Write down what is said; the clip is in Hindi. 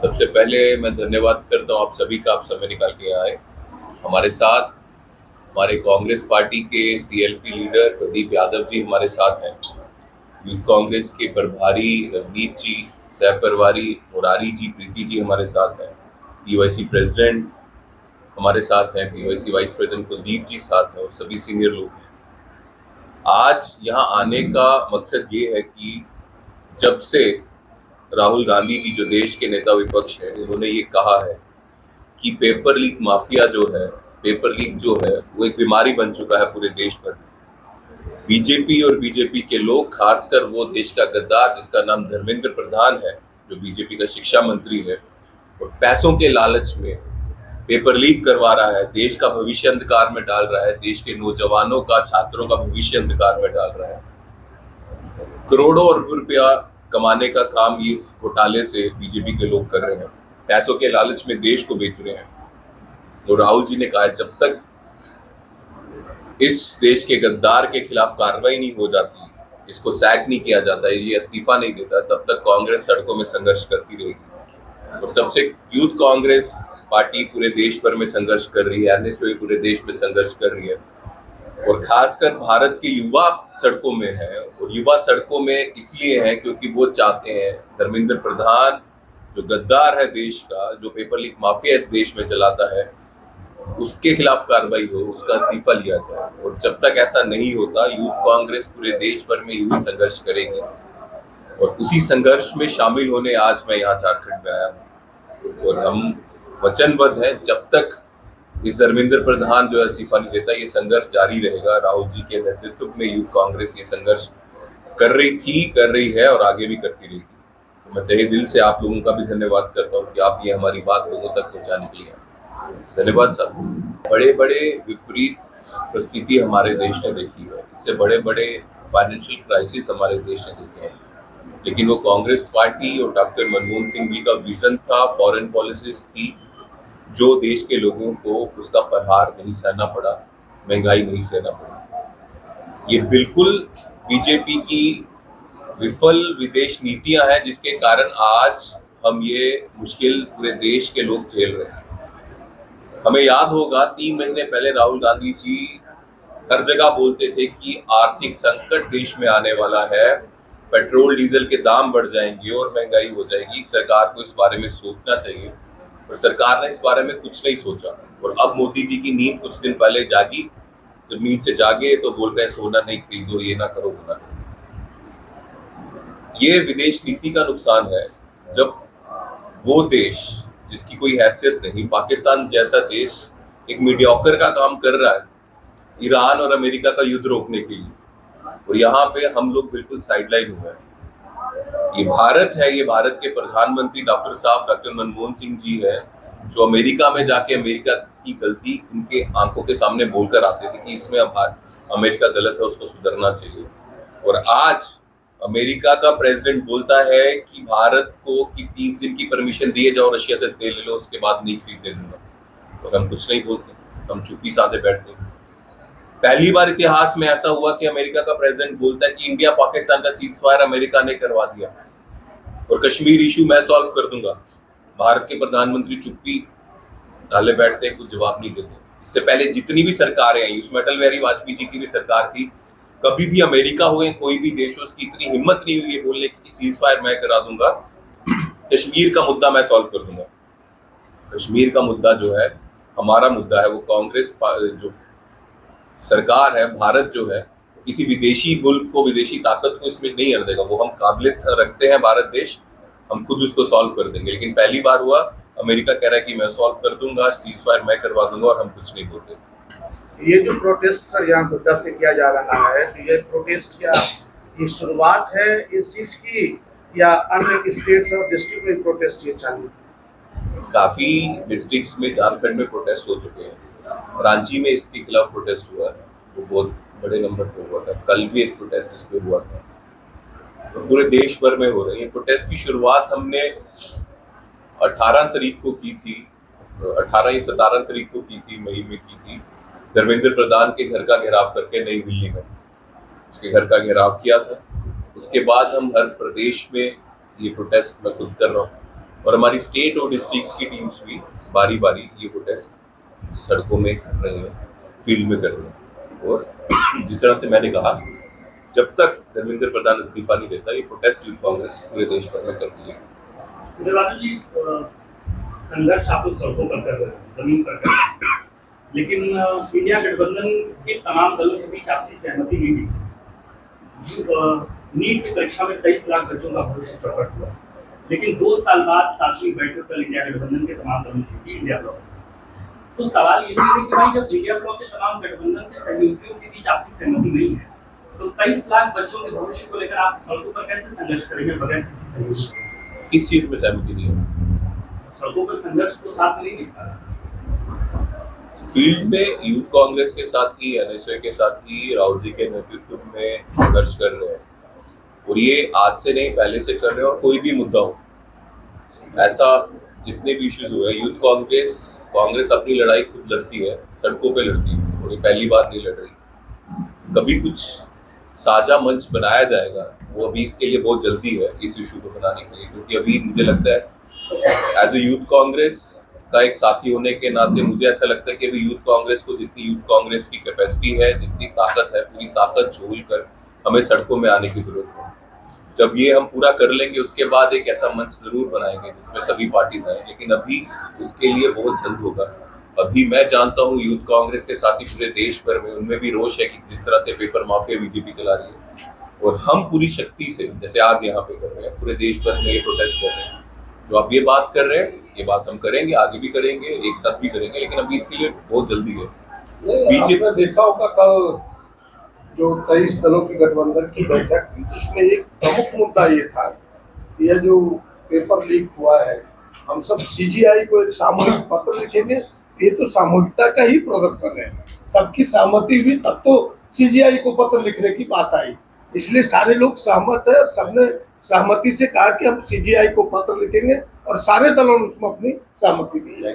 सबसे पहले मैं धन्यवाद करता हूँ आप सभी का, आप समय निकाल के आए। हमारे साथ हमारे कांग्रेस पार्टी के सीएलपी लीडर प्रदीप यादव जी हमारे साथ हैं। यूथ कांग्रेस के प्रभारी रवनीत जी, सह प्रभारी मुरारी जी, प्रीति जी हमारे साथ हैं। पीवाईसी प्रेसिडेंट हमारे साथ हैं, पीवाईसी वाइस प्रेसिडेंट कुलदीप जी साथ हैं और सभी सीनियर लोग हैं। आज यहाँ आने का मकसद ये है कि जब से राहुल गांधी जी जो देश के नेता विपक्ष हैं, उन्होंने ये कहा है कि पेपर लीक माफिया जो है, पेपर लीक जो है वो एक बीमारी बन चुका है पूरे देश भर में। बीजेपी और बीजेपी के लोग, खासकर वो देश का गद्दार जिसका नाम धर्मेंद्र प्रधान है, जो बीजेपी का शिक्षा मंत्री है, और पैसों के लालच में पेपर लीक करवा रहा है, देश का भविष्य अंधकार में डाल रहा है, देश के नौजवानों का, छात्रों का भविष्य अंधकार में डाल रहा है। करोड़ों रुपया कमाने का काम इस घोटाले से बीजेपी के लोग कर रहे हैं, पैसों के लालच में देश को बेच रहे हैं। और राहुल जी ने कहा जब तक इस देश के गद्दार के खिलाफ कार्रवाई नहीं हो जाती, इसको सैक नहीं किया जाता, ये इस्तीफा नहीं देता, तब तक कांग्रेस सड़कों में संघर्ष करती रहेगी। और तब से यूथ कांग्रेस पार्टी पूरे देश भर में संघर्ष कर रही है, एनएसयू पूरे देश में संघर्ष कर रही है, और खासकर भारत के युवा सड़कों में है। और युवा सड़कों में इसलिए है क्योंकि वो चाहते हैं धर्मेंद्र प्रधान जो गद्दार है देश का, जो पेपर लीक माफिया इस देश में चलाता है, उसके खिलाफ कार्रवाई हो, उसका इस्तीफा लिया जाए। और जब तक ऐसा नहीं होता, यूथ कांग्रेस पूरे देश भर में यूं ही संघर्ष करेगी। और उसी संघर्ष में शामिल होने आज मैं यहाँ झारखंड में आया हूँ। और हम वचनबद्ध हैं, जब तक इस धर्मेंद्र प्रधान जो है इस्तीफा नहीं देता, ये संघर्ष जारी रहेगा। राहुल जी के नेतृत्व में यूथ कांग्रेस ये संघर्ष कर रही थी, कर रही है और आगे भी करती रहेगी। तो मैं तहे दिल से आप लोगों का भी धन्यवाद करता हूँ कि आप ये हमारी बात लोगों तक पहुंचाने के लिए आए। धन्यवाद सर। बड़े बड़े विपरीत परिस्थिति हमारे देश ने देखी है, इससे बड़े बड़े फाइनेंशियल क्राइसिस हमारे देश ने देखे हैं, लेकिन वो कांग्रेस पार्टी और डॉक्टर मनमोहन सिंह जी का विजन था, फॉरेन पॉलिसीज थी, जो देश के लोगों को उसका प्रहार नहीं सहना पड़ा, महंगाई नहीं सहना पड़ा। ये बिल्कुल बीजेपी की विफल विदेश नीतियां हैं जिसके कारण आज हम ये मुश्किल पूरे देश के लोग झेल रहे हैं। हमें याद होगा 3 महीने पहले राहुल गांधी जी हर जगह बोलते थे कि आर्थिक संकट देश में आने वाला है, पेट्रोल डीजल के दाम बढ़ जाएंगे और महंगाई हो जाएगी, सरकार को इस बारे में सोचना चाहिए। और सरकार ने इस बारे में कुछ नहीं सोचा। और अब मोदी जी की नींद कुछ दिन पहले जागी, जब नींद से जागे तो बोल रहे हैं सोना नहीं खरीदो, ये ना करो, वो ना करो। ये विदेश नीति का नुकसान है। जब वो देश जिसकी कोई हैसियत नहीं, पाकिस्तान जैसा देश एक मीडियोकर का काम कर रहा है ईरान और अमेरिका का युद्ध रोकने के लिए, और यहाँ पे हम लोग बिल्कुल साइडलाइन हुए हैं। ये भारत है, ये भारत के प्रधानमंत्री डॉक्टर मनमोहन सिंह जी है, जो अमेरिका में जाके अमेरिका की गलती उनके आंखों के सामने बोलकर आते थे कि इसमें अमेरिका गलत है, उसको सुधरना चाहिए। और आज अमेरिका का प्रेसिडेंट बोलता है कि भारत को कि 30 दिन की परमिशन दिए जाओ, रशिया से तेल ले लो, उसके बाद नहीं खरीदने दूंगा। और हम कुछ नहीं बोलते, हम चुप्पी साधे बैठते हैं। पहली बार इतिहास में ऐसा हुआ कि अमेरिका का प्रेसिडेंट बोलता है कि इंडिया पाकिस्तान का सीज फायर अमेरिका ने करवा दिया और कश्मीर इशू मैं सॉल्व कर दूंगा। भारत के प्रधानमंत्री चुप्पी डाले बैठते हैं, कुछ जवाब नहीं देते। इससे पहले जितनी भी सरकारें आई, उसमें अटल बिहारी वाजपेयी जी की भी सरकार थी, कभी भी अमेरिका हो या कोई भी देश हो, उसकी इतनी हिम्मत नहीं हुई है बोलने की सीज फायर मैं करा दूंगा, कश्मीर का मुद्दा मैं सॉल्व कर दूंगा। कश्मीर का मुद्दा जो है हमारा मुद्दा है, वो कांग्रेस जो सरकार है, भारत जो है, किसी विदेशी मुल्क को, विदेशी ताकत को इसमें नहीं आने देगा। वो हम काबिलियत रखते हैं भारत देश, हम खुद उसको सॉल्व कर देंगे। लेकिन पहली बार हुआ अमेरिका कह रहा है कि मैं सॉल्व कर दूंगा, सीज फायर मैं करवा दूंगा, और हम कुछ नहीं बोलते। ये जो प्रोटेस्ट सर यहाँ मुद्दा से किया जा रहा है, तो ये प्रोटेस्ट क्या ये शुरुआत है इस चीज की, या अन्य स्टेट्स और डिस्ट्रिक्ट में प्रोटेस्ट ये चालू? काफी डिस्ट्रिक्ट्स में झारखंड में प्रोटेस्ट हो चुके हैं। रांची में इसके खिलाफ प्रोटेस्ट हुआ है, वो बहुत बड़े नंबर पे हुआ था। कल भी एक प्रोटेस्ट इस पे हुआ था, पूरे देश भर में हो रही है। प्रोटेस्ट की शुरुआत हमने 18 तारीख को की थी, 18 या 17 तारीख को की थी, मई में की थी, धर्मेंद्र प्रधान के घर का घेराव करके नई दिल्ली में उसके घर का घेराव किया था। उसके बाद हम हर प्रदेश में ये प्रोटेस्ट मैं खुद कर रहा हूँ। और हमारी स्टेट और डिस्ट्रिक्ट्स की टीम्स भी बारी बारी ये प्रोटेस्ट सड़कों में कर रहे हैं, फील्ड में कर रहे हैं। और जिस तरह से मैंने कहा, जब तक धर्मेंद्र प्रधान इस्तीफा नहीं देता, ये प्रोटेस्ट यूथ कांग्रेस पूरे देश भर में करती है। राजू जी, संघर्ष आप लोग सड़कों पर कर रहे हैं, जमीन पर कर रहे हैं, लेकिन इंडिया गठबंधन के तमाम दलों के बीच आपसी सहमति नहीं हुई। नीट की परीक्षा में 23 लाख बच्चों का भविष्य चौपट हुआ, लेकिन 2 साल बाद 7वीं बैठक कल इंडिया गठबंधन के तमाम दलों की थी, इंडिया ब्लॉक। तो सवाल ये है कि भाई, जब इंडिया ब्लॉक के तमाम गठबंधन के सहयोगियों के बीच आपसी सहमति नहीं है, तो 23 लाख बच्चों के भविष्य को लेकर आप सड़कों पर कैसे संघर्ष करेंगे बगैर किसी सहयोग के? किस चीज में सहमति नहीं है? सड़कों पर संघर्ष तो साथ में नहीं दिख रहा। फील्ड में यूथ कांग्रेस के साथ ही, एनएसए के साथ ही, राहुल जी के नेतृत्व में संघर्ष कर रहे हैं, और ये आज से नहीं पहले से कर रहे हैं। और कोई भी मुद्दा हो, ऐसा जितने भी इश्यूज हुए, यूथ कांग्रेस अपनी लड़ाई खुद लड़ती है, सड़कों पे लड़ती है, और ये पहली बार नहीं लड़ रही। कभी कुछ साझा मंच बनाया जाएगा, वो अभी इसके लिए बहुत जल्दी है इस इशू को बनाने के लिए, क्योंकि अभी मुझे लगता है एज ए यूथ कांग्रेस का एक साथी होने के नाते मुझे ऐसा लगता है कि अभी यूथ कांग्रेस को जितनी यूथ कांग्रेस की कैपेसिटी है, जितनी ताकत है, पूरी ताकत झोल कर हमें सड़कों में आने की जरूरत है। जब ये हम पूरा कर लेंगे, उसके बाद एक ऐसा मंच जरूर बनाएंगे जिसमें सभी पार्टीज आए, लेकिन अभी उसके लिए बहुत जल्द होगा। अभी मैं जानता हूँ यूथ कांग्रेस के साथी पूरे देश भर में, उनमें भी रोष है कि जिस तरह से पेपर माफिया बीजेपी चला रही है, और हम पूरी शक्ति से, जैसे आज यहाँ पे कर रहे हैं, पूरे देश भर में ये प्रोटेस्ट कर रहे हैं। जो आप ये बात कर रहे हैं, ये बात हम करेंगे, आगे भी करेंगे, एक साथ भी करेंगे, लेकिन अभी इसके लिए बहुत जल्दी है। आपने देखा होगा कल जो 23 दलों की गठबंधन की बैठक थी, उसमें एक प्रमुख मुद्दा ये था, यह जो पेपर लीक हुआ है, हम सब सीजीआई को एक सामूहिक पत्र लिखेंगे। ये तो सामूहिकता का ही प्रदर्शन है, सबकी सहमति हुई तब तो सीजीआई को पत्र लिखने की बात आई, इसलिए सारे लोग सहमत है। सबने सहमति से कहा कि हम सीजीआई को पत्र लिखेंगे, और सारे दलों ने उसमें अपनी सहमति दी है।